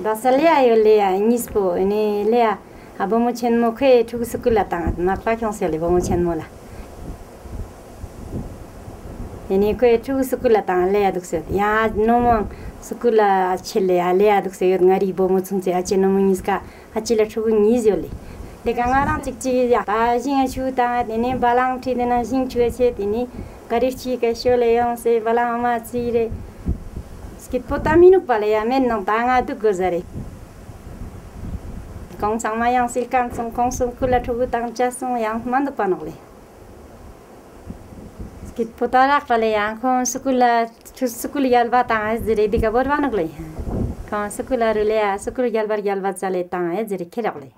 Dasalia yo lea nispo ini lea abomo chenmo khe thuk sukula tang na pa kyong se le bomo chenmo la ini khe thuk sukula tang lea dukse ya nomo sukula chele alea dukse yo ngari bomo chungche ache nomo niska achila thuk ni jo le de gangarang chikchi ya ta jing chu ta ini balang thi dena jing chu che ini gari chi ke shole yong se balang ma chi re skit potaminu pale ya men nang tanga tu gozare kong sang ma yang silkan song kong sung kula thu tang cha song yang man du panole skit potara pale yang kong sukula thu sukul yalba ta zire diga bor banagle kong sukula rule ya sukul yalba chale ta zire kheragle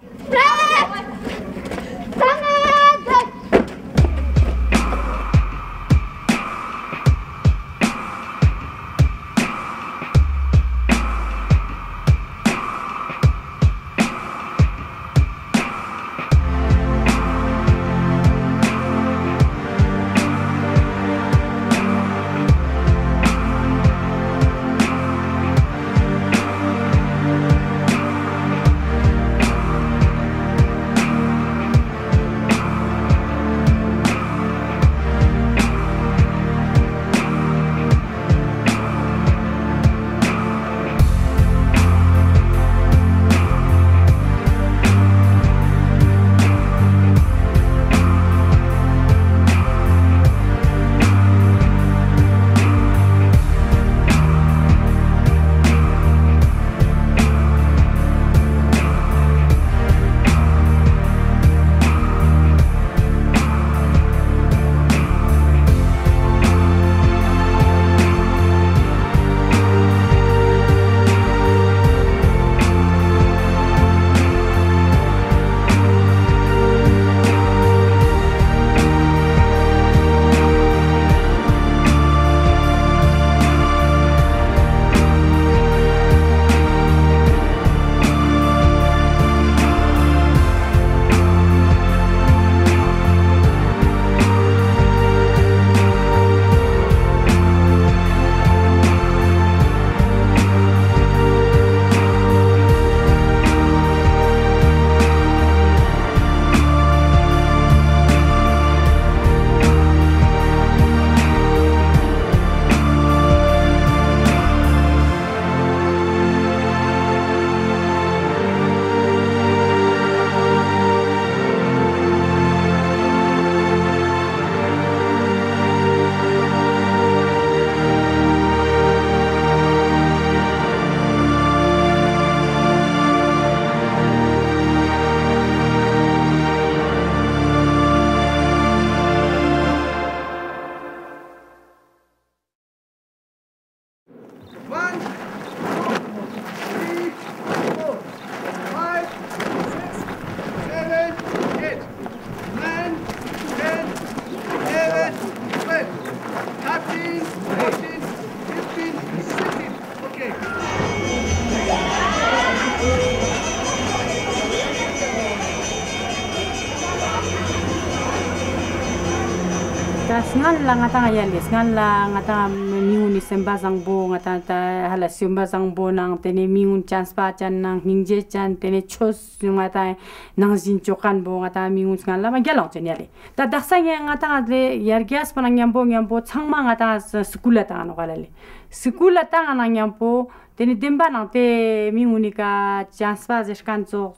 Ngan la ngata yalis ngan la ngata miuni sembazang bo ngata ta hala sembazang bo nang tene miun chance pa chan nang ningje chan tene chos ngata nang jin chokan bo ngata miun ngan la ma gyalong chen yale ta daksa ngata le yargias panang nyambo changma ngata skula ta no galale skula ta nang nyambo tene demba nang te miuni ka chance pa jeskan zo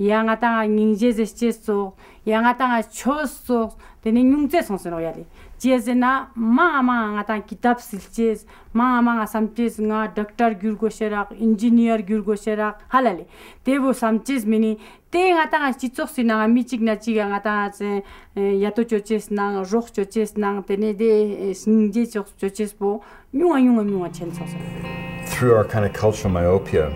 양아땅아 닝제제스제소 양아땅아 초소 되는 융제 송선어야리 제제나 마마가땅 기답 실제스 마마가 삼체스가 doctor gyurgoserak engineer gyurgoserak halali devo samches mini te ngata chichoksina michigna chiga ngata yato choches na roh choches na tene de singje choches bo nyunga chensoso. Through our kind of cultural myopia,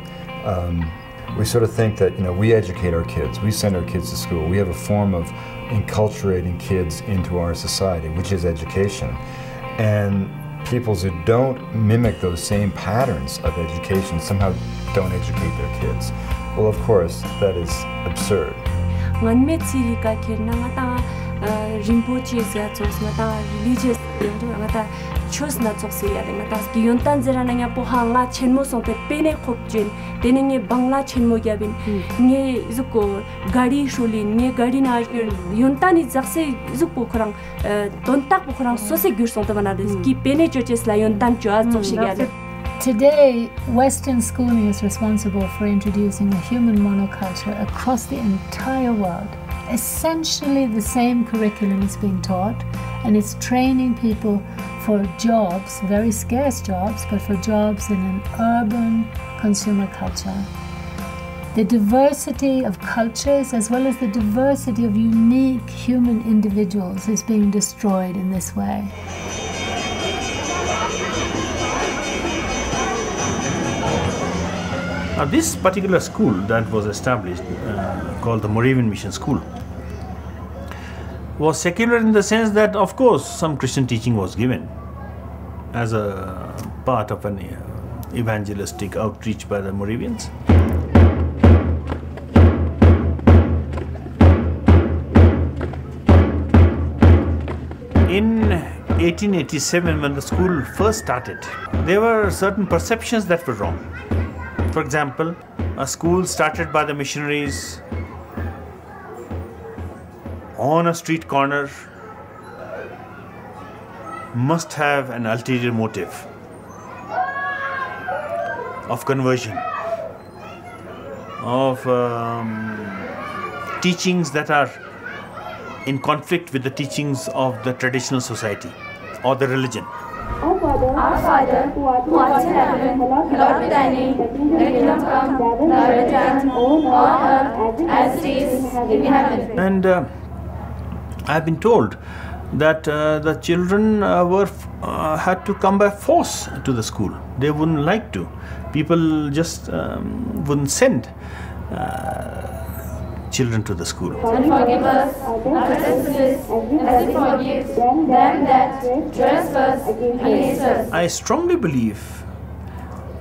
we sort of think that, we educate our kids, we send our kids to school, we have a form of enculturating kids into our society, which is education. And peoples who don't mimic those same patterns of education somehow don't educate their kids. Well, of course, that is absurd. Religious chose na tsokse ya de ta yontan zera na nya po hanga chenmo songte pene khopjin denenge bangla chenmo gyabin nge zuko gari shuli nge gari na yontani jakse zuko khorang dontak po khorang sose gyur songte bana des ki pene churches la yontan chwa tsokse gyade. Today, Western schooling is responsible for introducing a human monoculture across the entire world. Essentially the same curriculum is being taught, and it's training people for jobs, very scarce jobs, but for jobs in an urban consumer culture. The diversity of cultures as well as the diversity of unique human individuals is being destroyed in this way. Now, this particular school that was established, called the Moravian Mission School, was secular in the sense that, of course, some Christian teaching was given as a part of an evangelistic outreach by the Moravians. In 1887, when the school first started, there were certain perceptions that were wrong. For example, a school started by the missionaries on a street corner must have an ulterior motive of conversion, of teachings that are in conflict with the teachings of the traditional society or the religion. Our Father, who art in heaven, hallowed be thy name. Thy kingdom come, thy will be done on earth as it is in heaven. And I've been told that the children had to come by force to the school. They wouldn't like to. People just wouldn't send children to the school. And forgive us our trespasses, as we forgive them that trespass against us. I strongly believe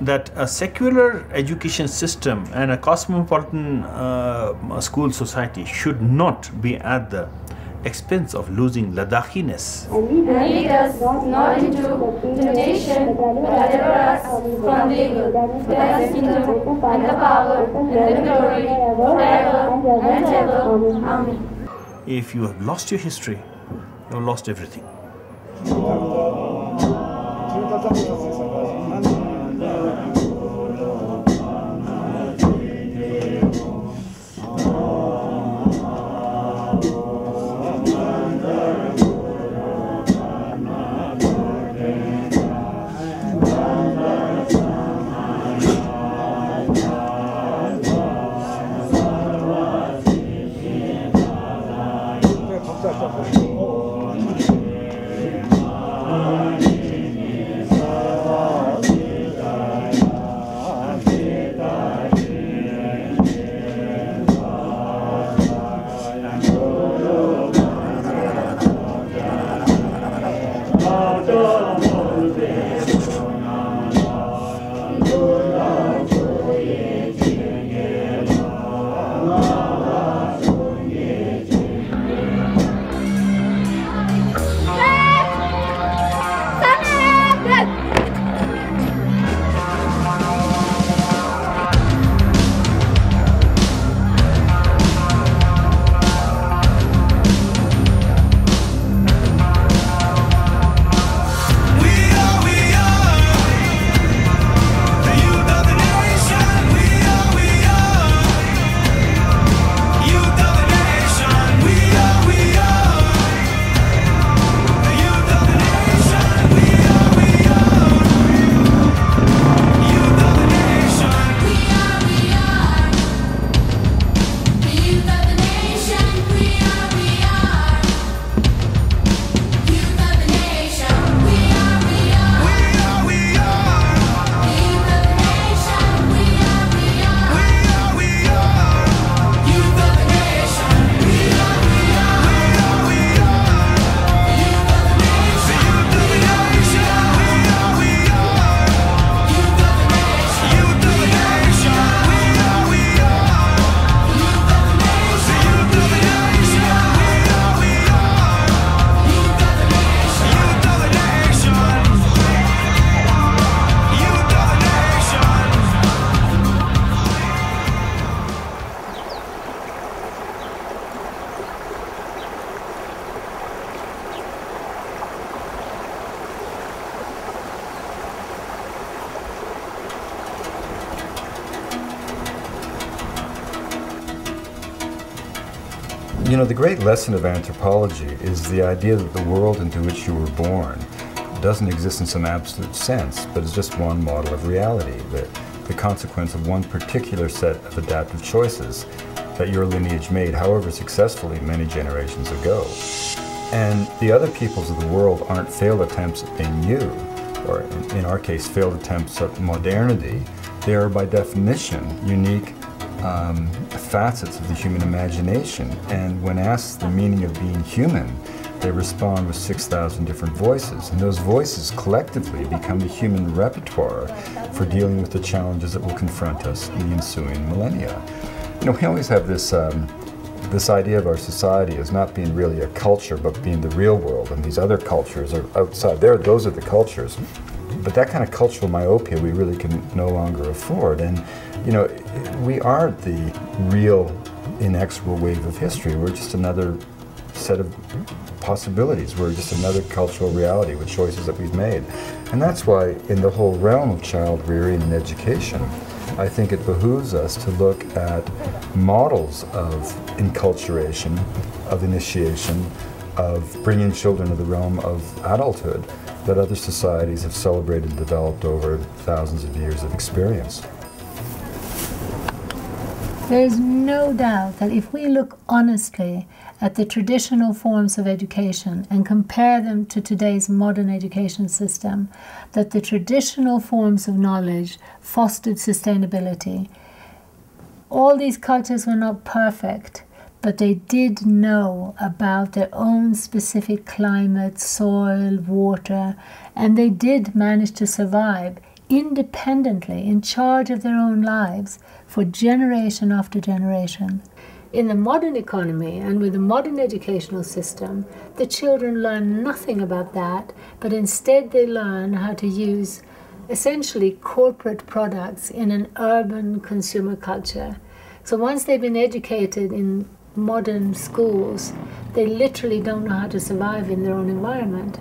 that a secular education system and a cosmopolitan school society should not be at the expense of losing Ladakhiness. And lead us not into temptation, but deliver us from the evil. For thine is the kingdom, and the power, and the glory, forever and ever. Amen. If you have lost your history, you have lost everything. You know, the great lesson of anthropology is the idea that the world into which you were born doesn't exist in some absolute sense, but is just one model of reality, the consequence of one particular set of adaptive choices that your lineage made, however successfully, many generations ago. And the other peoples of the world aren't failed attempts at being you, or in our case, failed attempts at modernity. They are by definition unique facets of the human imagination. And when asked the meaning of being human, they respond with 6,000 different voices. And those voices collectively become the human repertoire for dealing with the challenges that will confront us in the ensuing millennia. You know, we always have this this idea of our society as not being really a culture, but being the real world, and these other cultures are outside there. Those are the cultures. But that kind of cultural myopia we really can no longer afford. And, you know, we aren't the real inexorable wave of history. We're just another set of possibilities. We're just another cultural reality with choices that we've made. And that's why in the whole realm of child rearing and education, I think it behooves us to look at models of enculturation, of initiation, of bringing children to the realm of adulthood that other societies have celebrated and developed over thousands of years of experience. There is no doubt that if we look honestly at the traditional forms of education and compare them to today's modern education system, that the traditional forms of knowledge fostered sustainability. All these cultures were not perfect, but they did know about their own specific climate, soil, water, and they did manage to survive independently, in charge of their own lives, for generation after generation. In the modern economy and with the modern educational system, the children learn nothing about that, but instead they learn how to use essentially corporate products in an urban consumer culture. So once they've been educated in modern schools, they literally don't know how to survive in their own environment.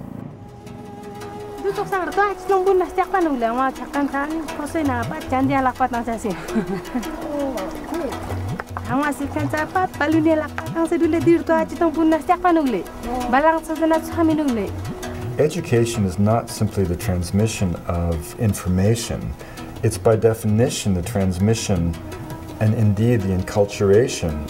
Education is not simply the transmission of information. It's by definition the transmission and indeed the enculturation,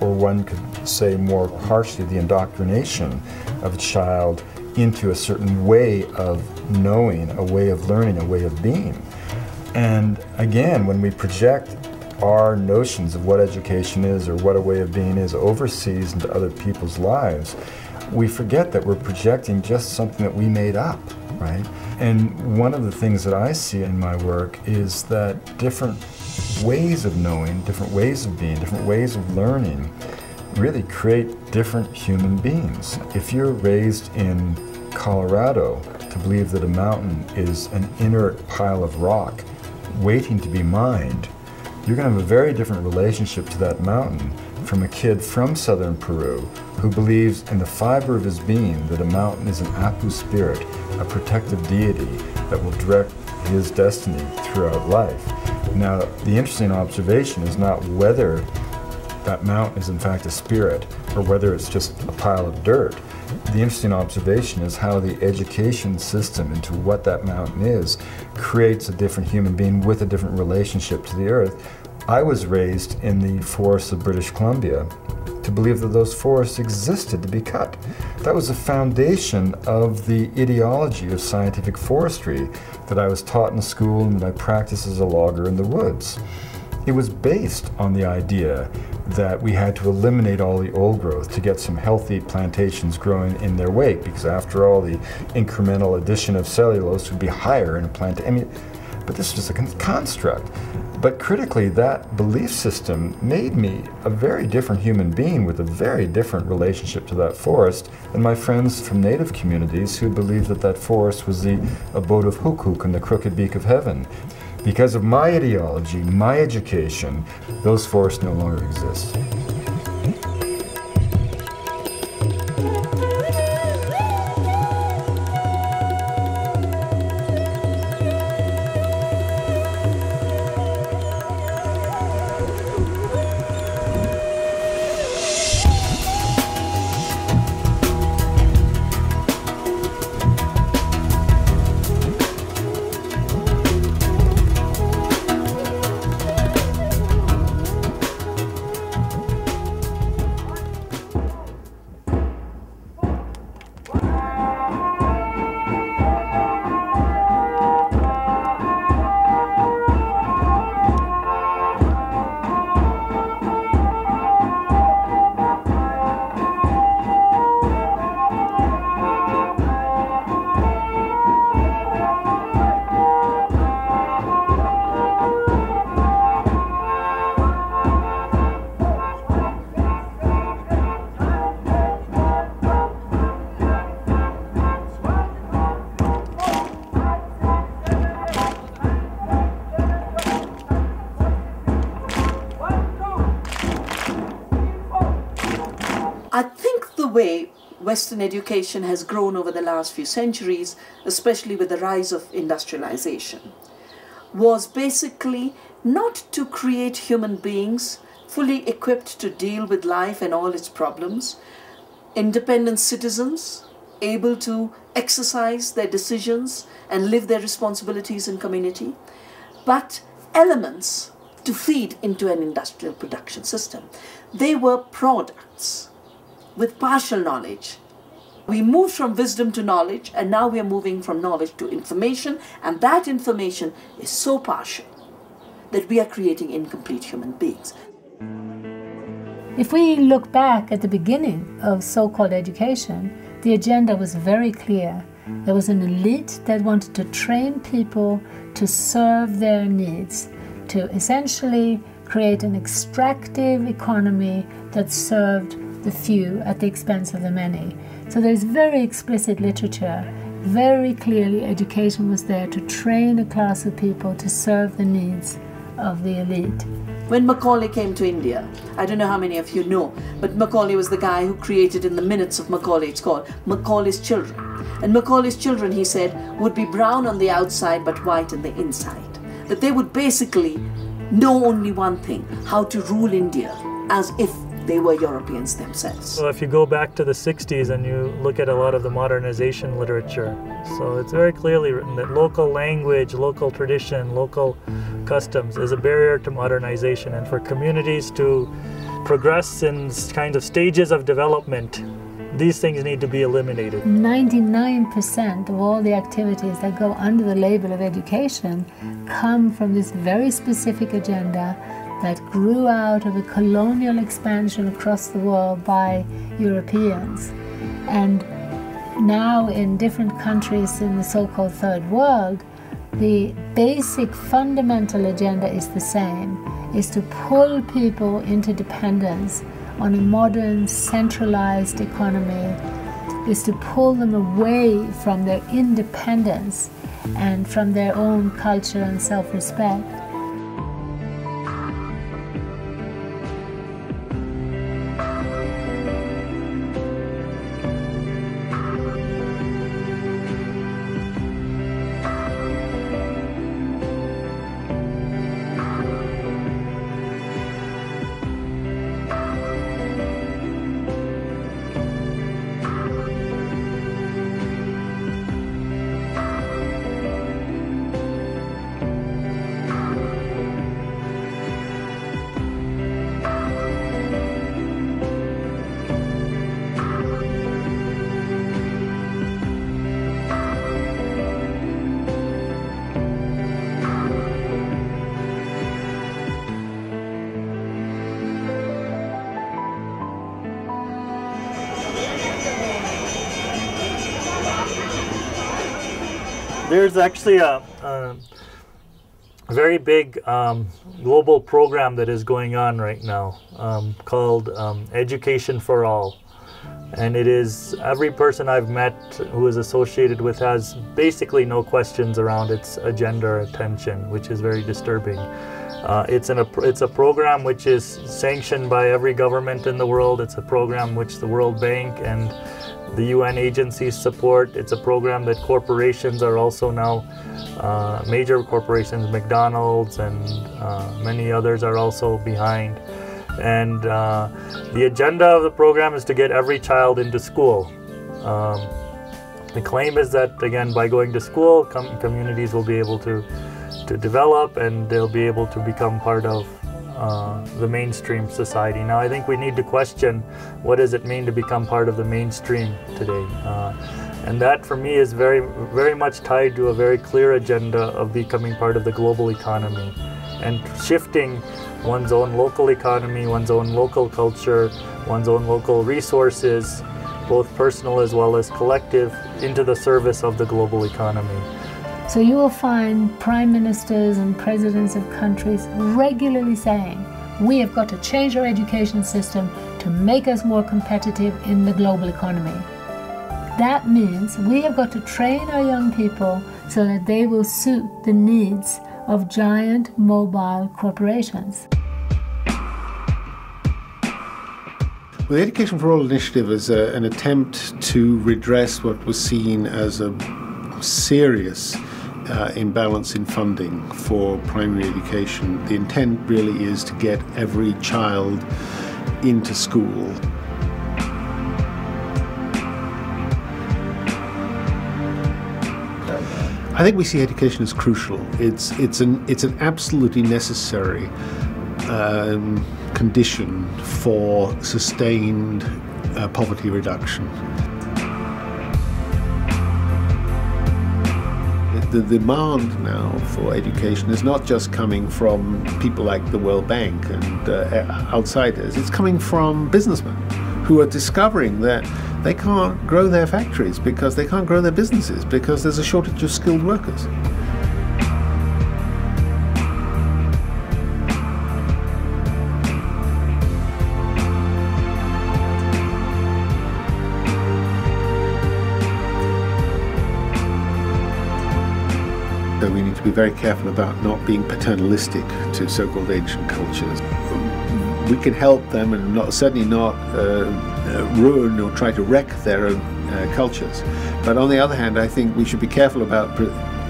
or one could say more harshly, the indoctrination of a child into a certain way of knowing, a way of learning, a way of being. And again, when we project our notions of what education is or what a way of being is overseas into other people's lives, we forget that we're projecting just something that we made up, right? And one of the things that I see in my work is that different ways of knowing, different ways of being, different ways of learning really create different human beings. If you're raised in Colorado to believe that a mountain is an inert pile of rock waiting to be mined, you're going to have a very different relationship to that mountain from a kid from southern Peru who believes in the fiber of his being that a mountain is an Apu spirit, a protective deity that will direct his destiny throughout life. Now, the interesting observation is not whether that mountain is in fact a spirit or whether it's just a pile of dirt. The interesting observation is how the education system into what that mountain is creates a different human being with a different relationship to the earth. I was raised in the forests of British Columbia to believe that those forests existed to be cut. That was the foundation of the ideology of scientific forestry that I was taught in school and that I practiced as a logger in the woods. It was based on the idea that we had to eliminate all the old growth to get some healthy plantations growing in their wake, because after all, the incremental addition of cellulose would be higher in a plant. I mean, but this was a construct. But critically, that belief system made me a very different human being with a very different relationship to that forest than my friends from native communities who believed that that forest was the abode of Hukuk and the crooked beak of heaven. Because of my ideology, my education, those forests no longer exist. I think the way Western education has grown over the last few centuries, especially with the rise of industrialization, was basically not to create human beings fully equipped to deal with life and all its problems, independent citizens able to exercise their decisions and live their responsibilities in community, but elements to feed into an industrial production system. They were products with partial knowledge. We moved from wisdom to knowledge, and now we are moving from knowledge to information, and that information is so partial that we are creating incomplete human beings. If we look back at the beginning of so-called education, the agenda was very clear. There was an elite that wanted to train people to serve their needs, to essentially create an extractive economy that served the few at the expense of the many. So there's very explicit literature. Very clearly education was there to train a class of people to serve the needs of the elite. When Macaulay came to India, I don't know how many of you know, but Macaulay was the guy who created in the minutes of Macaulay, it's called Macaulay's Children. And Macaulay's children, he said, would be brown on the outside but white on the inside. That they would basically know only one thing, how to rule India as if they were Europeans themselves. So if you go back to the 60s and you look at a lot of the modernization literature, so it's very clearly written that local language, local tradition, local customs is a barrier to modernization, and for communities to progress in kinds of stages of development, these things need to be eliminated. 99% of all the activities that go under the label of education come from this very specific agenda that grew out of a colonial expansion across the world by Europeans. And now in different countries in the so-called third world, the basic fundamental agenda is the same, is to pull people into dependence on a modern centralized economy, is to pull them away from their independence and from their own culture and self-respect. There's actually a very big global program that is going on right now called Education for All. And it is, every person I've met who is associated with has basically no questions around its agenda or attention, which is very disturbing. It's a program which is sanctioned by every government in the world. It's a program which the World Bank and the UN agencies support. It's a program that corporations are also now, major corporations, McDonald's and many others are also behind. And the agenda of the program is to get every child into school. The claim is that, again, by going to school, communities will be able to develop and they'll be able to become part of the mainstream society. Now, I think we need to question what does it mean to become part of the mainstream today. And that, for me, is very, very much tied to a very clear agenda of becoming part of the global economy and shifting one's own local economy, one's own local culture, one's own local resources, both personal as well as collective, into the service of the global economy. So you will find prime ministers and presidents of countries regularly saying, we have got to change our education system to make us more competitive in the global economy. That means we have got to train our young people so that they will suit the needs of giant mobile corporations. Well, the Education for All initiative is an attempt to redress what was seen as a serious imbalance in funding for primary education. The intent really is to get every child into school. I think we see education as crucial. It's an absolutely necessary condition for sustained poverty reduction. The demand now for education is not just coming from people like the World Bank and outsiders. It's coming from businessmen who are discovering that they can't grow their factories because they can't grow their businesses because there's a shortage of skilled workers. So we need to be very careful about not being paternalistic to so-called ancient cultures. We can help them and certainly not ruin or try to wreck their own cultures. But on the other hand, I think we should be careful about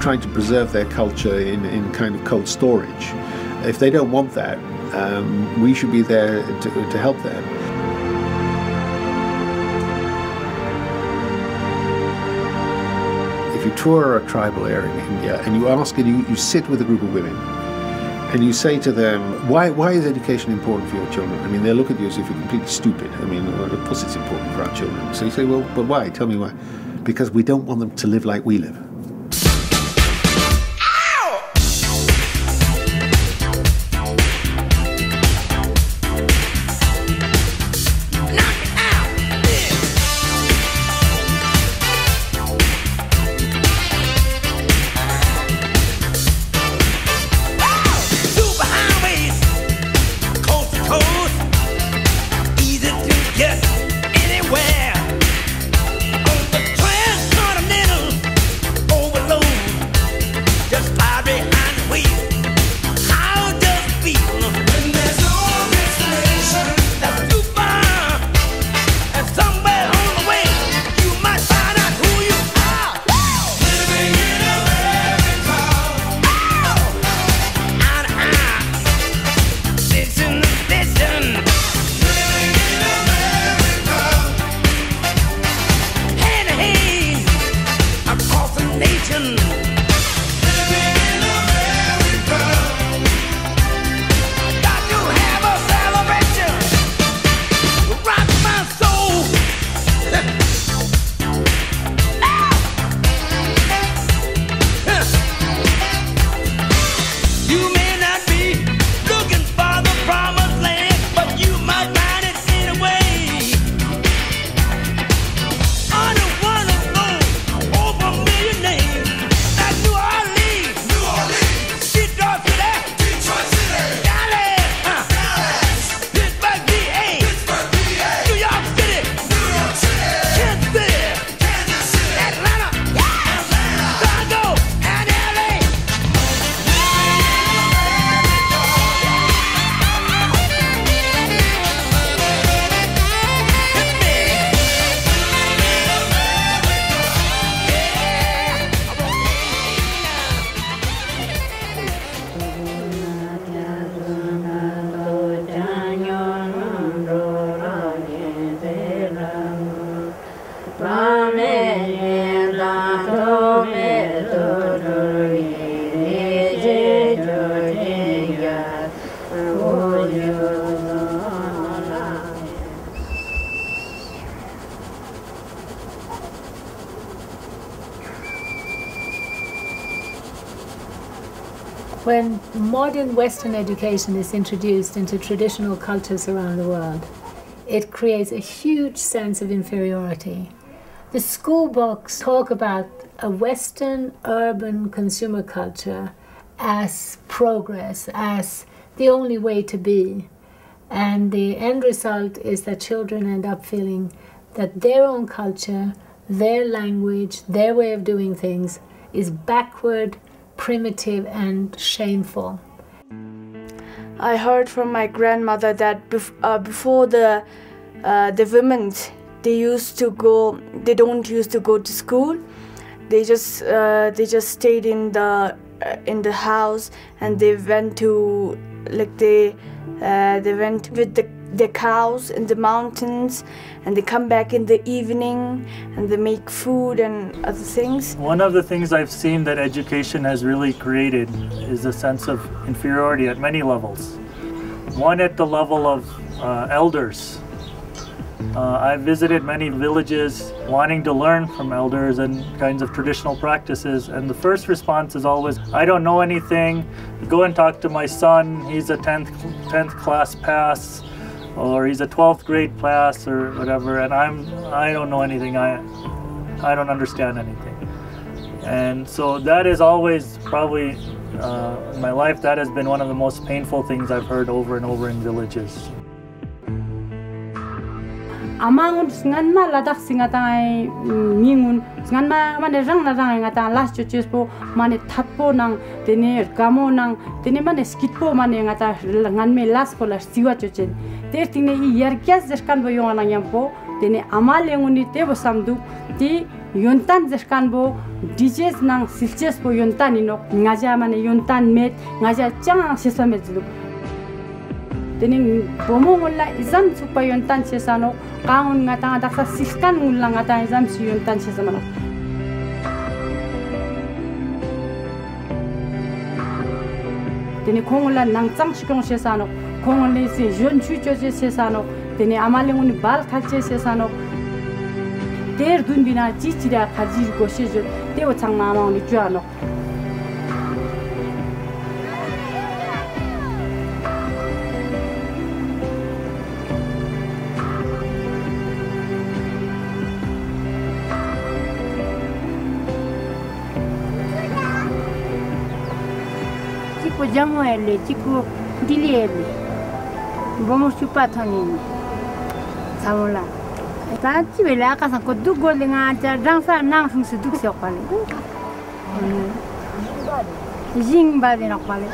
trying to preserve their culture in kind of cold storage. If they don't want that, we should be there to help them. If you tour a tribal area in India and you ask and you sit with a group of women and you say to them, why is education important for your children? I mean, they look at you as if you're completely stupid. I mean, well, of course it's important for our children. So you say, well, but why? Tell me why. Because we don't want them to live like we live. When modern Western education is introduced into traditional cultures around the world, it creates a huge sense of inferiority. The school books talk about a Western urban consumer culture as progress, as the only way to be. And the end result is that children end up feeling that their own culture, their language, their way of doing things is backward, primitive and shameful. I heard from my grandmother that before the the women, they don't used to go to school. They just stayed in the house, and they went to they went with the cows in the mountains, and they come back in the evening and they make food and other things. One of the things I've seen that education has really created is a sense of inferiority at many levels. One, at the level of elders. I've visited many villages wanting to learn from elders and kinds of traditional practices, and the first response is always, I don't know anything, go and talk to my son, he's a 10th class pass, or he's a 12th grade pass, or whatever, and I don't know anything, I don't understand anything. And so that is always probably, in my life, that has been one of the most painful things I've heard over and over in villages. Amang singan ma ladak singatai mingun singan ma mane rang na rang ngata last churches po mane thatpo nang tene kamo nang tene mane skitpo mane ngata ngan me last po la siwa churchen ter tine I yarkyas zerkan bo yona nyampo tene amal enguni te bo samdu ti yontan zerkan bo dijes nang silches po yontan inok ngaja mane yontan met ngaja chang sesamet lu Tening bomong la izam supa yontan sesano kaun ngata daksa siskan ulang ngata izam si yontan sesamano. Teni kongula nangchang shikong sesano kongole se jon chucho sesano teni amalenguni bal khalche sesano ter dunbina chichira khajir goshejo teo changma mauni juano. Jamu ele, chiku dili ele, bomo chupa thani, samula. Ta chibela kasan ko dugo lenga cha rangsa nang sung se duk se kwale. Jing ba de na kwale.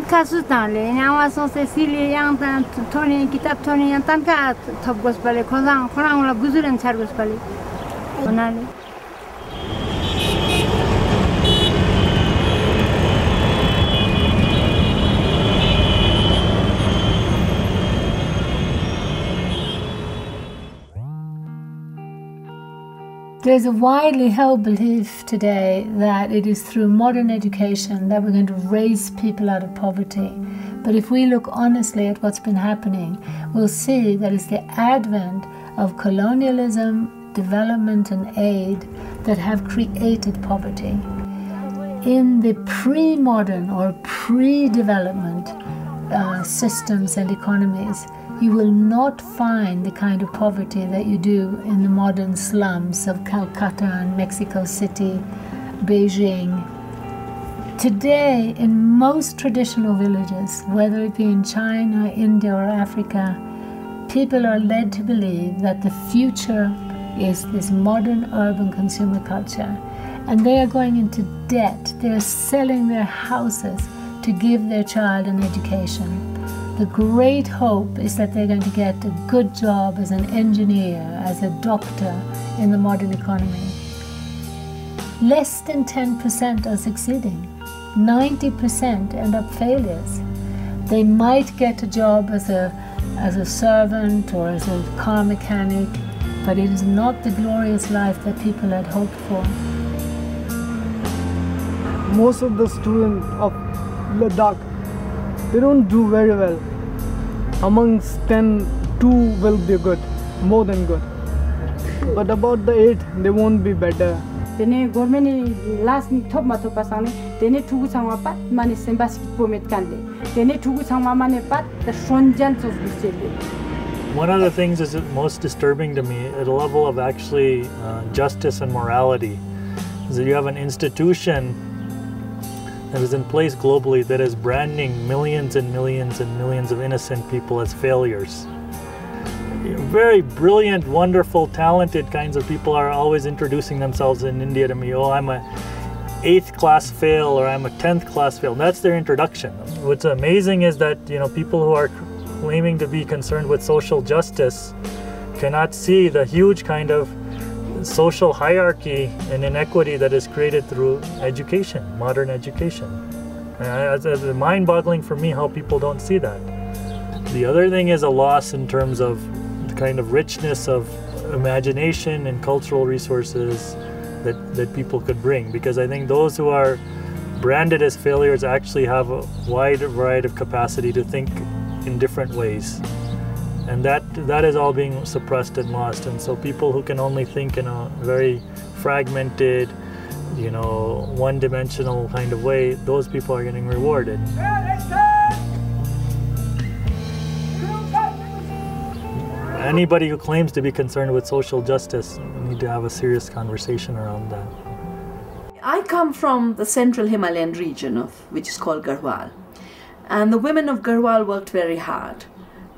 Kasu tan le nyawa so se sili yang tan thoni kitab thoni yang tan ka thop gos pale khorang la guzuran char gos pale. Onale. There's a widely held belief today that it is through modern education that we're going to raise people out of poverty. But if we look honestly at what's been happening, we'll see that it's the advent of colonialism, development and aid that have created poverty. In the pre-modern or pre-development systems and economies, you will not find the kind of poverty that you do in the modern slums of Calcutta and Mexico City, Beijing. Today, in most traditional villages, whether it be in China, India or Africa, people are led to believe that the future is this modern urban consumer culture. And they are going into debt. They are selling their houses to give their child an education. The great hope is that they're going to get a good job as an engineer, as a doctor in the modern economy. Less than 10% are succeeding. 90% end up failures. They might get a job as a servant or as a car mechanic, but it is not the glorious life that people had hoped for. Most of the students of Ladakh, they don't do very well. Amongst 10, 2 will be good, more than good. But about the 8, they won't be better. Tene government last top ma top pasang tene thugu changma pat mane sembas pomet kanle tene thugu changma mane pat the shonjan of bisele. One of the things is most disturbing to me at a level of actually justice and morality is that you have an institution that is in place globally that is branding millions and millions and millions of innocent people as failures. Very brilliant, wonderful, talented kinds of people are always introducing themselves in India to me. Oh, I'm a 8th class fail or I'm a 10th class fail. That's their introduction. What's amazing is that people who are claiming to be concerned with social justice cannot see the huge kind of social hierarchy and inequity that is created through education, modern education. It's mind-boggling for me how people don't see that. The other thing is a loss in terms of the kind of richness of imagination and cultural resources that people could bring, because I think those who are branded as failures actually have a wide variety of capacity to think in different ways, and that is all being suppressed and lost. And so people who can only think in a very fragmented, one-dimensional kind of way, those people are getting rewarded. Anybody who claims to be concerned with social justice need to have a serious conversation around that. I come from the central Himalayan region which is called Garhwal, and the women of Garhwal worked very hard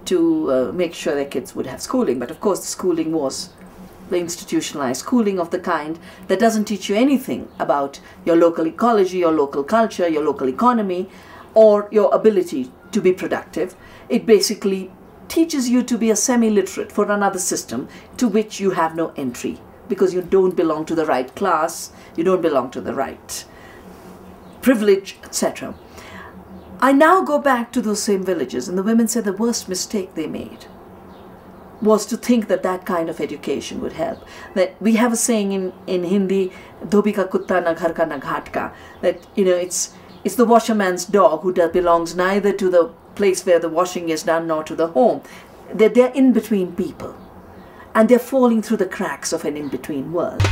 to make sure their kids would have schooling. But of course the schooling was the institutionalized schooling of the kind that doesn't teach you anything about your local ecology, your local culture, your local economy, or your ability to be productive. It basically teaches you to be a semi-literate for another system to which you have no entry, because you don't belong to the right class, you don't belong to the right privilege, etc. I now go back to those same villages, and the women said the worst mistake they made was to think that that kind of education would help. That we have a saying in Hindi, "Dhobi ka kutta na ghar ka na ghat ka," that it's the washerman's dog who belongs neither to the place where the washing is done nor to the home. That they're in between people, and they're falling through the cracks of an in-between world.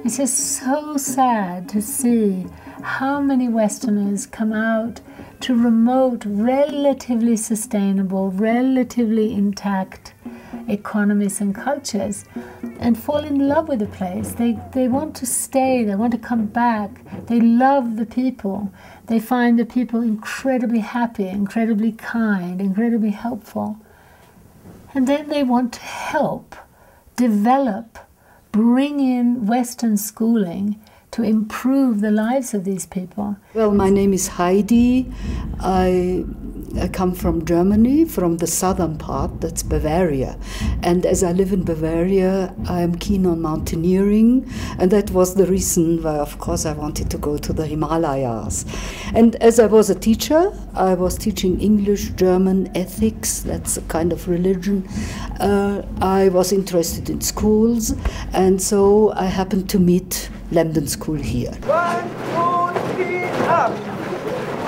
It's just so sad to see how many Westerners come out to remote, relatively sustainable, relatively intact economies and cultures and fall in love with the place. They want to stay, they want to come back, they love the people. They find the people incredibly happy, incredibly kind, incredibly helpful. And then they want to help, develop, bring in Western schooling to improve the lives of these people. Well, my name is Heidi. I come from Germany, from the southern part, that's Bavaria. And as I live in Bavaria, I'm keen on mountaineering, and that was the reason why, of course, I wanted to go to the Himalayas. And as I was a teacher, I was teaching English, German, ethics, that's a kind of religion. I was interested in schools, and so I happened to meet Lambden School here. 1, 2, 3, up. 1,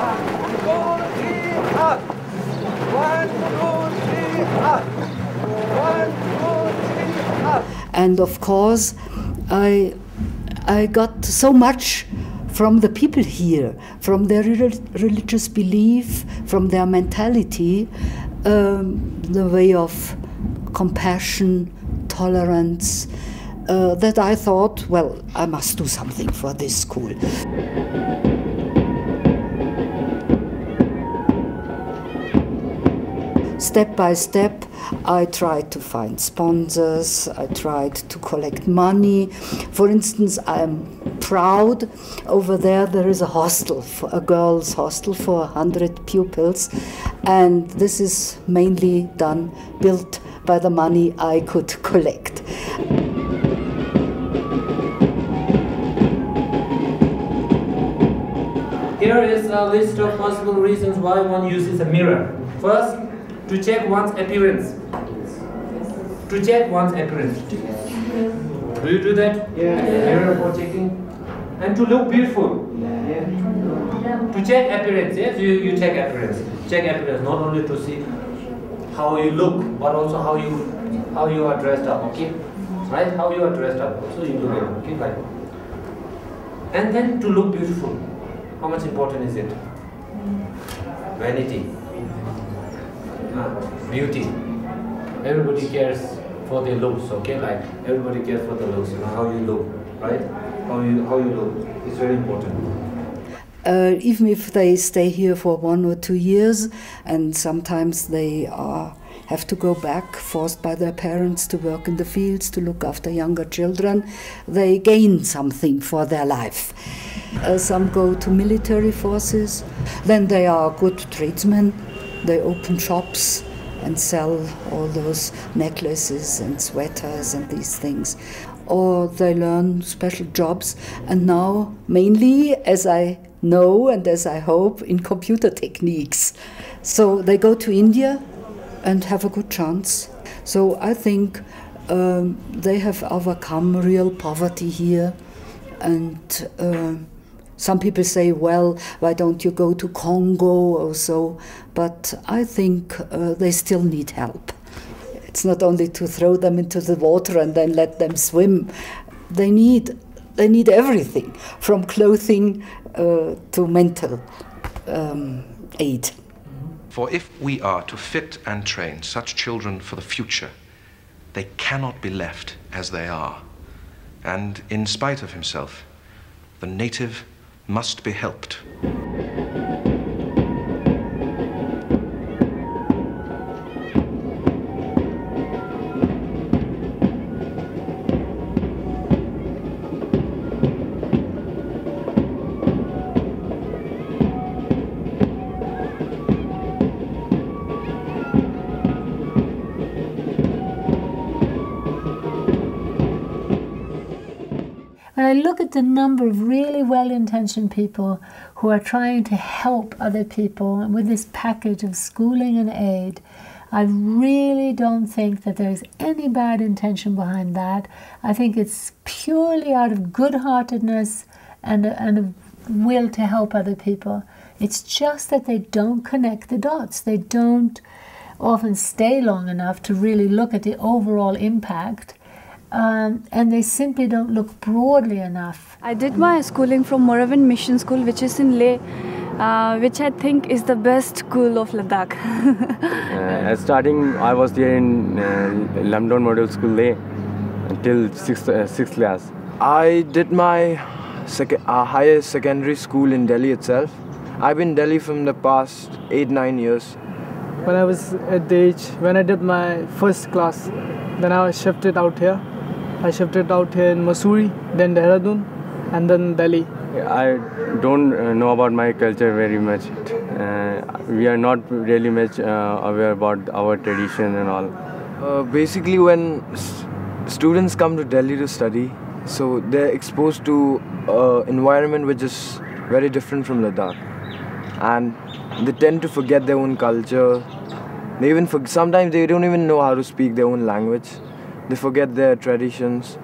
2, 3, up. 1, 2, 3, up. 1, 2, 3, up. And of course, I got so much from the people here, from their religious belief, from their mentality, the way of compassion, tolerance, that I thought, well, I must do something for this school. Step by step, I tried to find sponsors, I tried to collect money. For instance, I'm proud, over there is a hostel, a girls' hostel for 100 pupils, and this is mainly built by the money I could collect. Here is a list of possible reasons why one uses a mirror. First, to check one's appearance. To check one's appearance. Do you do that? Yeah. Mirror for checking. And to look beautiful. Yeah. To check appearance, yes? You check appearance. Check appearance, not only to see how you look, but also how you are dressed up, okay? Right? How you are dressed up, also you look at, okay? Like. And then to look beautiful. How much important is it? Vanity. Beauty. Everybody cares for their looks, okay? Like everybody cares for the looks, you know, how you look, right? How you look. It's very important. Even if they stay here for 1 or 2 years, and sometimes they have to go back, forced by their parents to work in the fields, to look after younger children, they gain something for their life. Some go to military forces, then they are good tradesmen, they open shops and sell all those necklaces and sweaters and these things. Or they learn special jobs, and now mainly, as I know and as I hope, in computer techniques. So they go to India and have a good chance. So I think they have overcome real poverty here, and some people say, well, why don't you go to Congo or so? But I think they still need help. It's not only to throw them into the water and then let them swim. They need everything, from clothing to mental aid. For if we are to fit and train such children for the future, they cannot be left as they are. And in spite of himself, the native must be helped. When I look at the number of really well-intentioned people who are trying to help other people with this package of schooling and aid, I really don't think that there's any bad intention behind that. I think it's purely out of good-heartedness and a will to help other people. It's just that they don't connect the dots. They don't often stay long enough to really look at the overall impact. And they simply don't look broadly enough. I did my schooling from Moravian Mission School, which is in Leh, which I think is the best school of Ladakh. Starting, I was there in Lamdon Model School Leh until 6th class. I did my higher secondary school in Delhi itself. I've been in Delhi from the past 8-9 years. When I was at the age, when I did my first class, then I was shifted out here. I shifted out here in Mussoorie, then Dehradun, and then Delhi. I don't know about my culture very much. We are not really much aware about our tradition and all. Basically, when students come to Delhi to study, so they're exposed to an environment which is very different from Ladakh. And they tend to forget their own culture. Sometimes they don't even know how to speak their own language. They forget their traditions,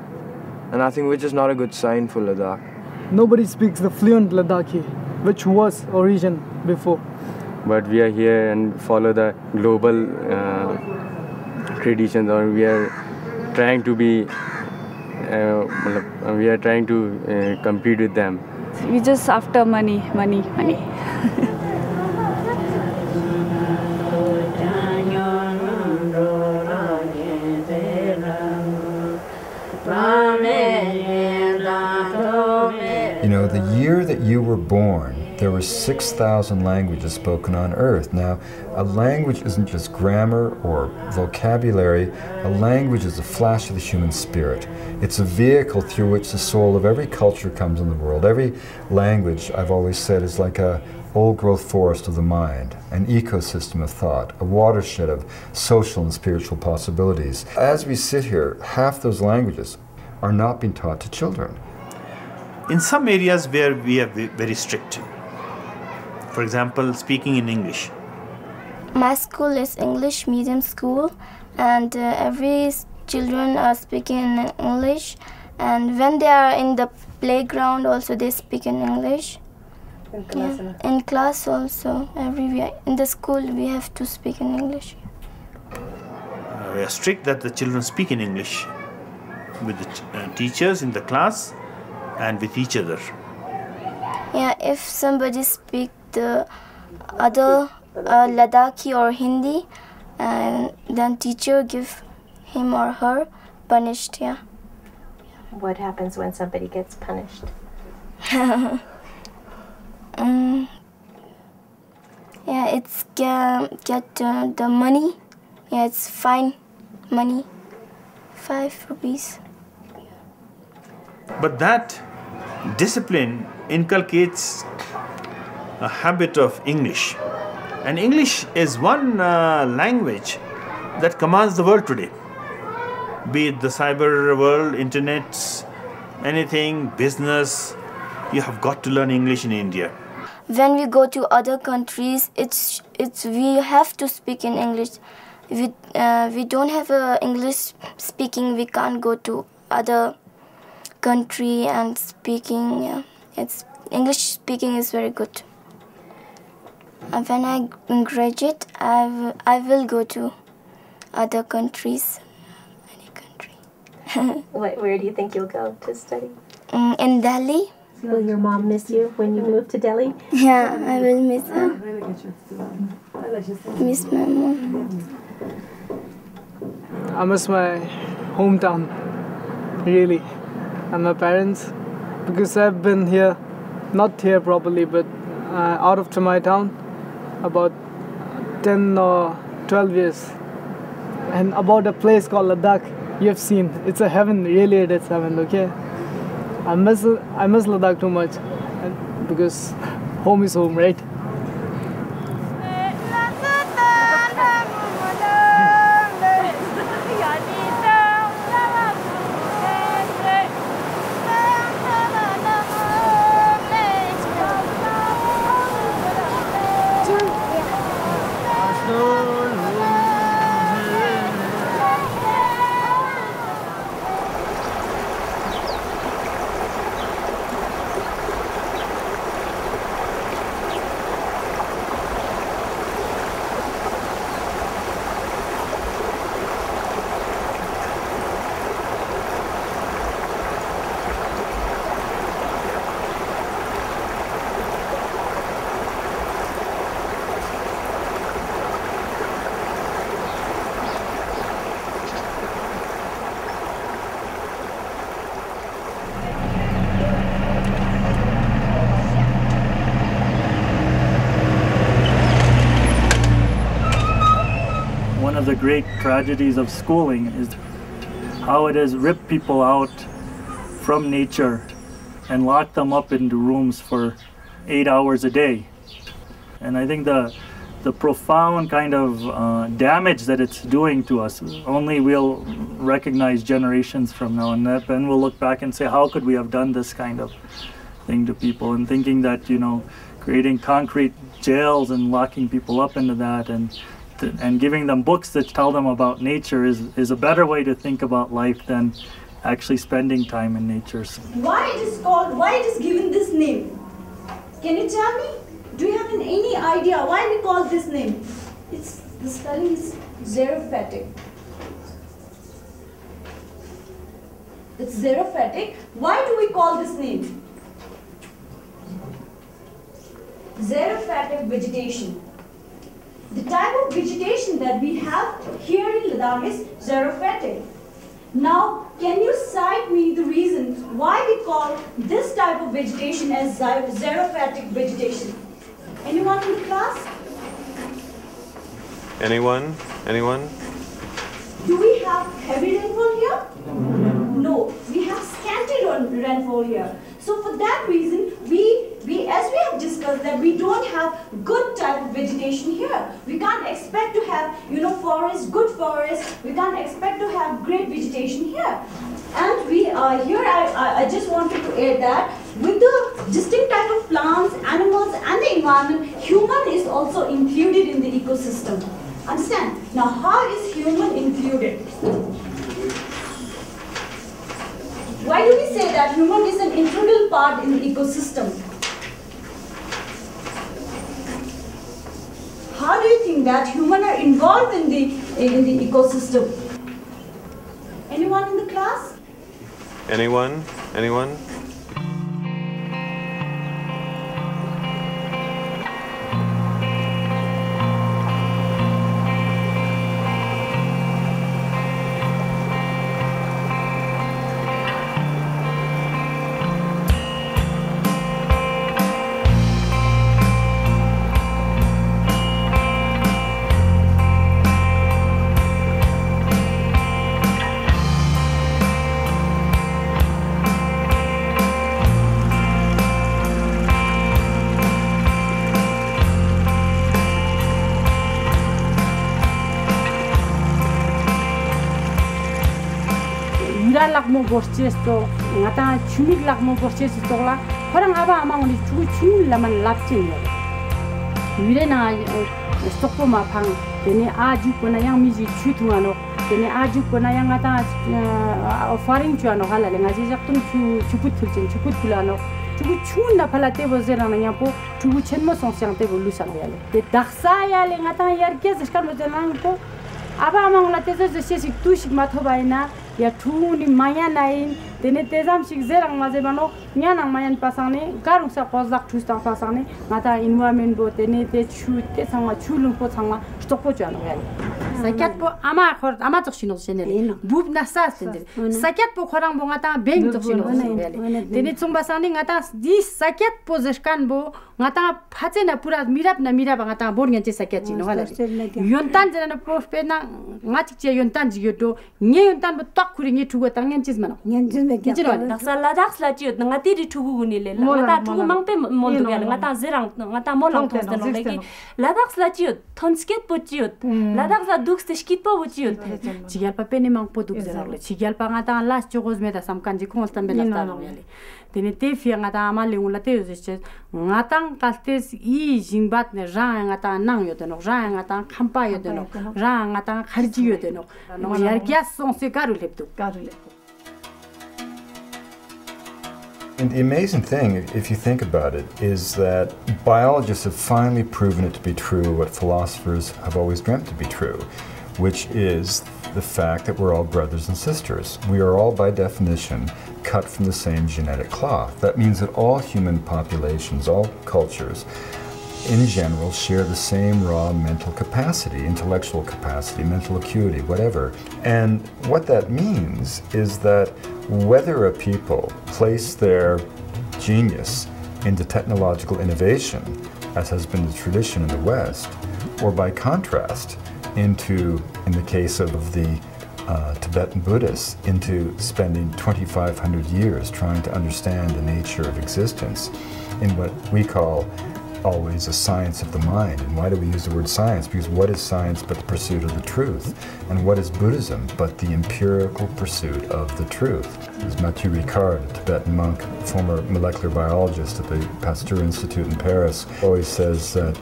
and I think which is not a good sign for Ladakh. Nobody speaks the fluent Ladakhi, which was origin before. But we are here and follow the global traditions, or we are trying to be, we are trying to compete with them. We just after money. You know, the year that you were born, there were 6,000 languages spoken on Earth. Now, a language isn't just grammar or vocabulary. A language is a flash of the human spirit. It's a vehicle through which the soul of every culture comes in the world. Every language, I've always said, is like a old-growth forest of the mind, an ecosystem of thought, a watershed of social and spiritual possibilities. As we sit here, half those languages are not being taught to children. In some areas where we are very strict, for example, speaking in English, My school is English medium school, and every children are speaking in English, and when they are in the playground also they speak in English. In class also, everywhere. In the school we have to speak in English. We are strict that the children speak in English with the teachers in the class and with each other. Yeah, if somebody speak the other Ladakhi or Hindi, and then teacher give him or her punished. Yeah. What happens when somebody gets punished? Yeah, it's get the money. Yeah, it's fine money, 5 rupees. But that discipline inculcates a habit of English. And English is one language that commands the world today. Be it the cyber world, internet, anything, business, you have got to learn English in India. When we go to other countries, we have to speak in English. We don't have English speaking, we can't go to other country and speaking. Yeah. It's English speaking is very good. And when I graduate, I will go to other countries. Any country. Where do you think you'll go to study? In Delhi. Will your mom miss you when you move to Delhi? Yeah, I will miss her. Miss my mom. I miss my hometown, really, and my parents, because I've been here, not here properly, but out of my town, about 10 or 12 years. And about a place called Ladakh, you have seen, it's a heaven, really it is heaven, okay? I miss Ladakh too much, because home is home, right? One of the great tragedies of schooling is how it has ripped people out from nature and locked them up into rooms for 8 hours a day. And I think the profound kind of damage that it's doing to us, only we'll recognize generations from now, and then we'll look back and say, how could we have done this kind of thing to people? And thinking that, you know, creating concrete jails and locking people up into that, and giving them books that tell them about nature is a better way to think about life than actually spending time in nature. Why it is given this name? Can you tell me? Do you have any idea why we call this name? The spelling is xerophatic. It's xerophatic. Why do we call this name? Xerophatic vegetation. The type of vegetation that we have here in Ladakh is xerophatic. Now, can you cite me the reason why we call this type of vegetation as xerophatic vegetation? Anyone in the class? Anyone? Anyone? Do we have heavy rainfall here? No, we have scanty rainfall here. So for that reason, as we have discussed, that we don't have good type of vegetation here. We can't expect to have, forest, good forest. We can't expect to have great vegetation here. And we are here. I just wanted to add that with the distinct type of plants, animals and the environment, human is also included in the ecosystem. Understand? Now how is human included? Why do we say that human is an integral part in the ecosystem? How do you think that humans are involved in the ecosystem? Anyone in the class? Anyone? Anyone? Mo borchesto ngata chumig lak mo borchesto togla korang aba amang ni chu chumil laman lapchin yure na stokpo ma phang tene aju kona yang mi ji chu thungano tene aju kona yang ngata offering chu ano hala le ngaji jaktum chu chuput thulano chu chun na phala te bozera na yapo chu chenmo songsyang te bolu sangyale te daksa ya le ngata yar ke zeskar mo janang ko aba amang la te je tu shik mathobaina ya thuni maya nain tene tezam shik zerang maje bano nyanang mayan pasane garung sa kozak thustang pasane ngata environment bo tene te chu te sangwa chulung po sangwa stokpo jano yali sakyat po ama khor ama tokshino senele bub nasa sende sakyat po khorang bo ngata beng tokshino senele tene chungba sani ngata di sakyat po zeshkan bo ngata phache na pura mirap ngata bor ngenche sakyat chino hala yontan jena po pena ngachik che yontan jiyoto nge yontan bo kuringi tugo tangyan chismano nyanjin me kya naksa ladakh la chiot ngati ri thugu guni le ngata thugu mangpe moldu ya ngata zerang ngata molang thos den legi ladakh la chiot thonsket po chiot ladakh la duks teshkit po chiot chigal pa peni mang po duk zerang le chigal pa ngata las chogos me da samkan ji khonstan bela ta yale tene te fi ngata amale ngula te yose ngatang kaltes I jingbat ne ra ngata nang yodeno ra ngata khampa yodeno ra ngata kharji yodeno no yar kya son se karu lepto. And the amazing thing, if you think about it, is that biologists have finally proven it to be true what philosophers have always dreamt to be true, which is the fact that we're all brothers and sisters. We are all, by definition, cut from the same genetic cloth. That means that all human populations, all cultures, in general, share the same raw mental capacity, intellectual capacity, mental acuity, whatever. And what that means is that whether a people place their genius into technological innovation, as has been the tradition in the West, or by contrast, in the case of the Tibetan Buddhists, into spending 2,500 years trying to understand the nature of existence in what we call always a science of the mind. And why do we use the word science? Because what is science but the pursuit of the truth? And what is Buddhism but the empirical pursuit of the truth? As Mathieu Ricard, a Tibetan monk, former molecular biologist at the Pasteur Institute in Paris, always says that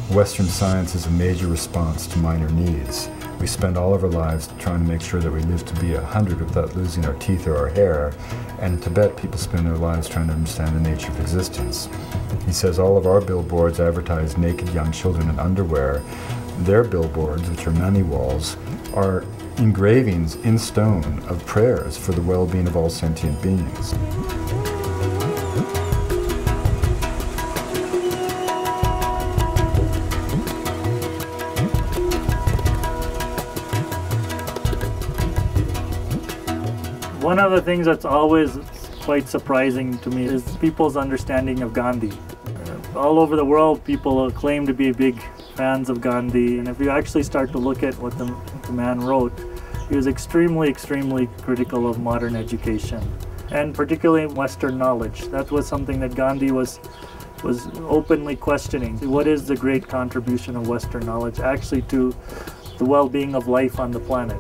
Western science is a major response to minor needs. We spend all of our lives trying to make sure that we live to be 100 without losing our teeth or our hair. And in Tibet, people spend their lives trying to understand the nature of existence. He says all of our billboards advertise naked young children in underwear. Their billboards, which are mani walls, are engravings in stone of prayers for the well-being of all sentient beings. One of the things that's always quite surprising to me is people's understanding of Gandhi. All over the world, people claim to be big fans of Gandhi, and if you actually start to look at what the man wrote, he was extremely, extremely critical of modern education, and particularly Western knowledge. That was something that Gandhi was openly questioning. What is the great contribution of Western knowledge actually to the well-being of life on the planet?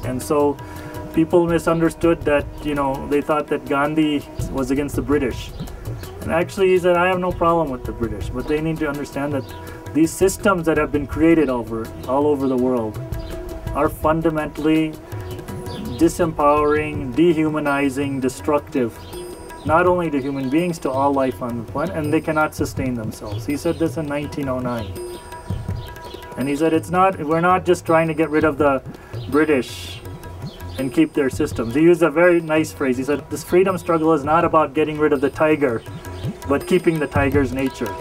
And so people misunderstood that, they thought that Gandhi was against the British. Actually, he said, I have no problem with the British, but they need to understand that these systems that have been created all over the world are fundamentally disempowering, dehumanizing, destructive, not only to human beings, to all life on the planet, and they cannot sustain themselves. He said this in 1909. And he said, we're not just trying to get rid of the British and keep their systems. He used a very nice phrase. He said, this freedom struggle is not about getting rid of the tiger, but keeping the tiger's nature.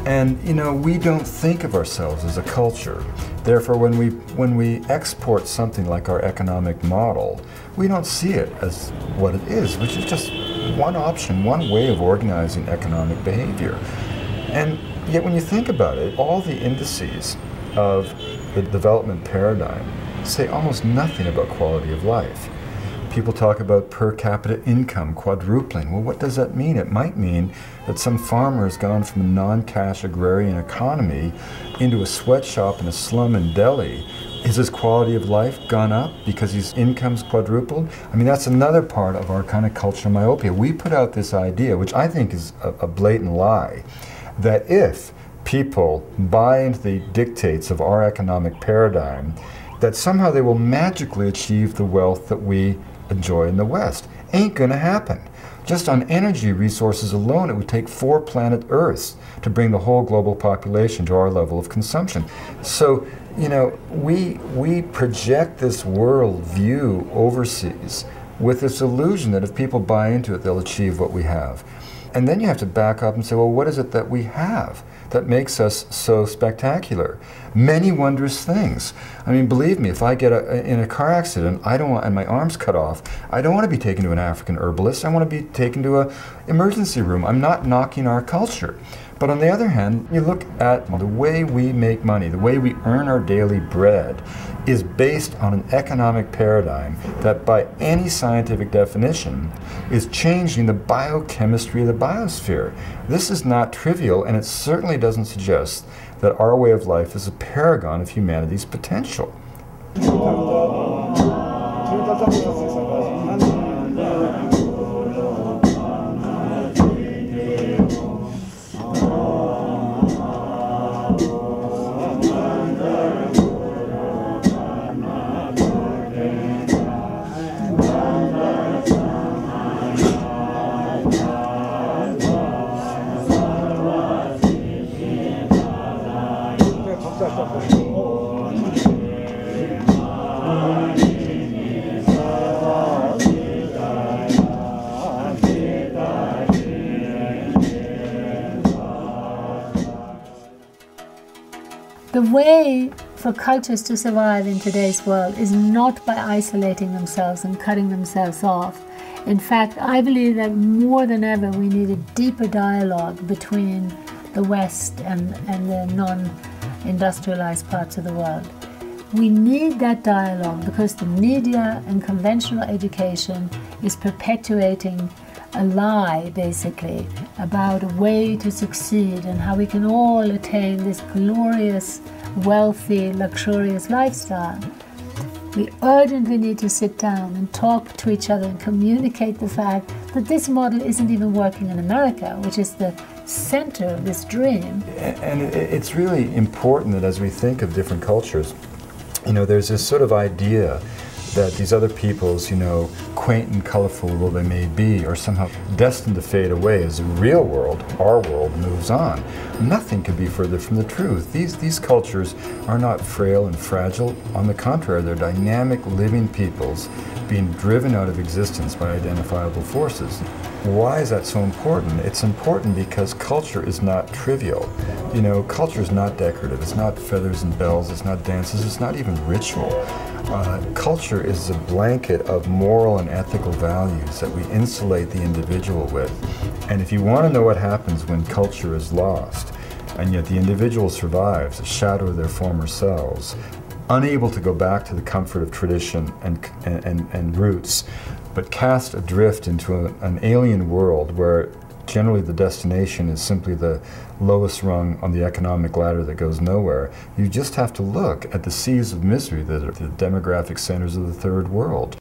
And you know, we don't think of ourselves as a culture. Therefore, when we export something like our economic model, we don't see it as what it is, which is just one option, one way of organizing economic behavior. And yet when you think about it, all the indices of the development paradigm say almost nothing about quality of life. People talk about per capita income quadrupling. Well, what does that mean? It might mean that some farmer has gone from a non-cash agrarian economy into a sweatshop in a slum in Delhi. Is his quality of life gone up because his income's quadrupled? I mean, that's another part of our kind of cultural myopia. We put out this idea, which I think is a blatant lie, that if people buy into the dictates of our economic paradigm, that somehow they will magically achieve the wealth that we enjoy in the West. Ain't gonna happen. Just on energy resources alone, it would take 4 planet Earths to bring the whole global population to our level of consumption. So, you know, we project this world view overseas with this illusion that if people buy into it, they'll achieve what we have. And then you have to back up and say, well, what is it that we have that makes us so spectacular? Many wondrous things. I mean, believe me, if I get in a car accident, I don't want, and my arm's cut off, I don't want to be taken to an African herbalist. I want to be taken to an emergency room. I'm not knocking our culture. But on the other hand, you look at the way we make money, the way we earn our daily bread, is based on an economic paradigm that by any scientific definition is changing the biochemistry of the biosphere. This is not trivial, and it certainly doesn't suggest that our way of life is a paragon of humanity's potential. The way for cultures to survive in today's world is not by isolating themselves and cutting themselves off. In fact, I believe that more than ever we need a deeper dialogue between the West and the non-industrialized parts of the world. We need that dialogue because the media and conventional education is perpetuating a lie, basically, about a way to succeed and how we can all attain this glorious, wealthy, luxurious lifestyle. We urgently need to sit down and talk to each other and communicate the fact that this model isn't even working in America, which is the center of this dream. And it's really important that as we think of different cultures, you know, there's this sort of idea that these other peoples, you know, quaint and colorful though they may be, are somehow destined to fade away as the real world, our world, moves on. Nothing could be further from the truth. These cultures are not frail and fragile. On the contrary, they're dynamic, living peoples being driven out of existence by identifiable forces. Why is that so important? It's important because culture is not trivial. You know, culture is not decorative. It's not feathers and bells. It's not dances. It's not even ritual. Culture is a blanket of moral and ethical values that we insulate the individual with. And if you want to know what happens when culture is lost, and yet the individual survives, a shadow of their former selves, unable to go back to the comfort of tradition and roots, but cast adrift into an alien world where generally the destination is simply the lowest rung on the economic ladder that goes nowhere. You just have to look at the seas of misery that are the demographic centers of the third world.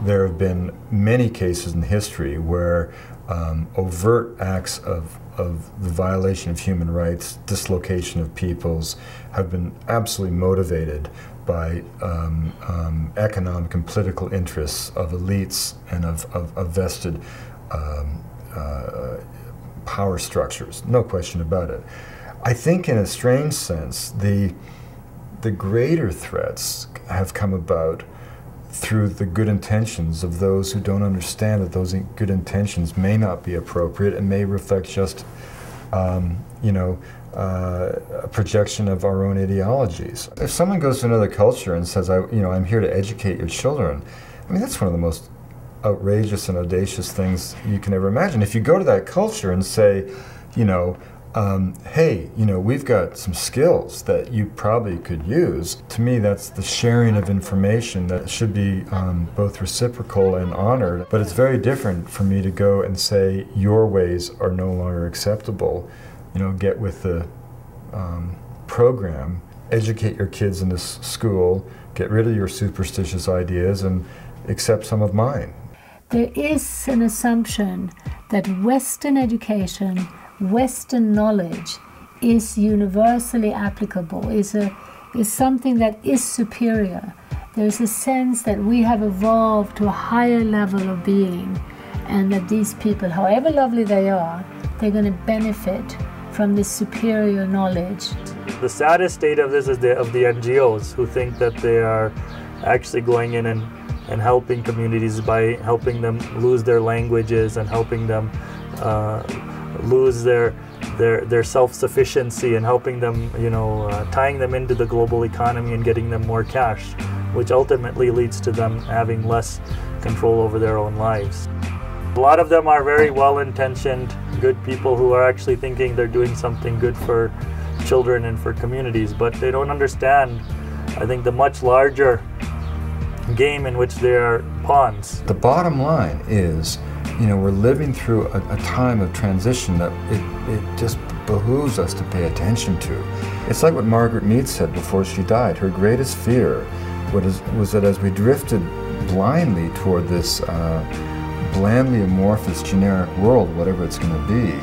There have been many cases in history where overt acts of the violation of human rights, dislocation of peoples, have been absolutely motivated by economic and political interests of elites and of vested power structures. No question about it. I think in a strange sense, the greater threats have come about through the good intentions of those who don't understand that those good intentions may not be appropriate and may reflect just, a projection of our own ideologies. If someone goes to another culture and says, I'm here to educate your children, I mean, that's one of the most outrageous and audacious things you can ever imagine. If you go to that culture and say, hey, we've got some skills that you probably could use. To me, that's the sharing of information that should be both reciprocal and honored. But it's very different for me to go and say, your ways are no longer acceptable. Get with the program, educate your kids in this school, get rid of your superstitious ideas, and accept some of mine. There is an assumption that Western education, Western knowledge is universally applicable, is something that is superior. There's a sense that we have evolved to a higher level of being, and that these people, however lovely they are, they're going to benefit from this superior knowledge. The saddest state of this is of the NGOs, who think that they are actually going in and helping communities by helping them lose their languages and helping them lose their self-sufficiency and helping them, tying them into the global economy and getting them more cash, which ultimately leads to them having less control over their own lives. A lot of them are very well-intentioned, good people who are actually thinking they're doing something good for children and for communities, but they don't understand, I think, the much larger game in which they are pawns. The bottom line is, we're living through a time of transition that it just behooves us to pay attention to. It's like what Margaret Mead said before she died. Her greatest fear was that as we drifted blindly toward this blandly amorphous generic world, whatever it's going to be,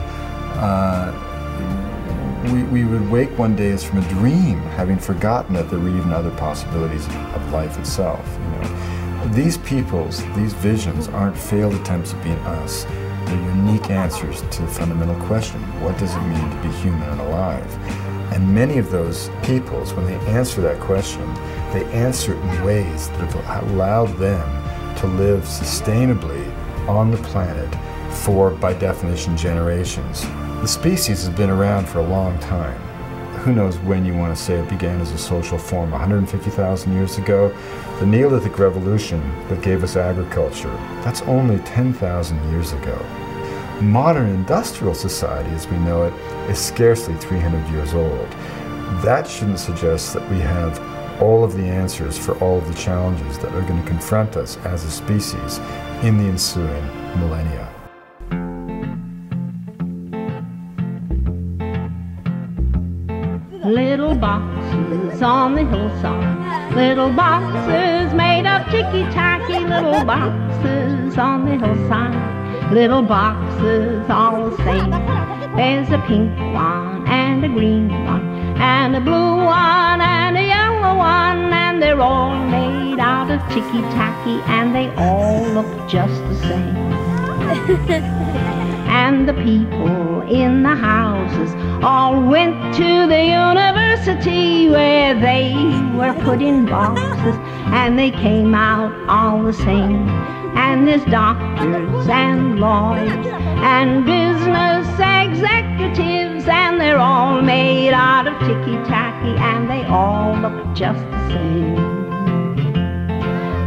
we would wake one day as from a dream, having forgotten that there were even other possibilities of life itself. These peoples, these visions, aren't failed attempts at being us. They're unique basic answers to the fundamental question, what does it mean to be human and alive? And many of those peoples, when they answer that question, they answer it in ways that have allowed them to live sustainably on the planet for, by definition, generations. The species has been around for a long time. Who knows when you want to say it began as a social form, 150,000 years ago? The Neolithic Revolution that gave us agriculture, that's only 10,000 years ago. Modern industrial society, as we know it, is scarcely 300 years old. That shouldn't suggest that we have all of the answers for all of the challenges that are going to confront us as a species in the ensuing millennia. Little boxes on the hillside, little boxes made of ticky-tacky, little boxes on the hillside, little boxes all the same. There's a pink one and a green one and a blue one and a yellow one, and they're all made out of ticky-tacky and they all look just the same. And the people in the houses all went to the university where they were put in boxes and they came out all the same. And there's doctors and lawyers and business executives, and they're all made out of ticky-tacky and they all look just the same.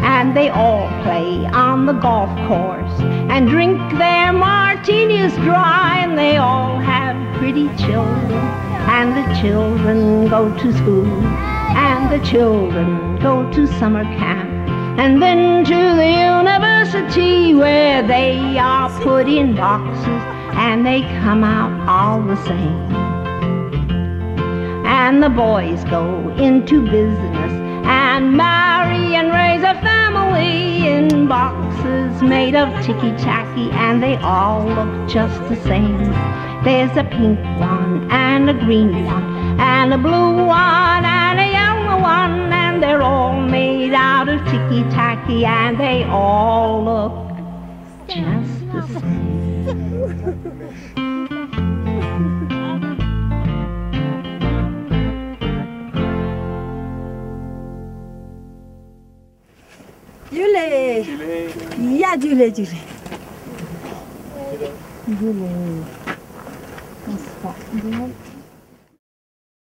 And they all play on the golf course and drink their martinis dry, and they all have pretty children, and the children go to school, and the children go to summer camp, and then to the university where they are put in boxes and they come out all the same. And the boys go into business and marry and raise a family in boxes made of ticky-tacky, and they all look just the same. There's a pink one and a green one and a blue one and a yellow one, and they're all made out of ticky-tacky and they all look just the same. Julie. Yeah, Julie. Julie. That's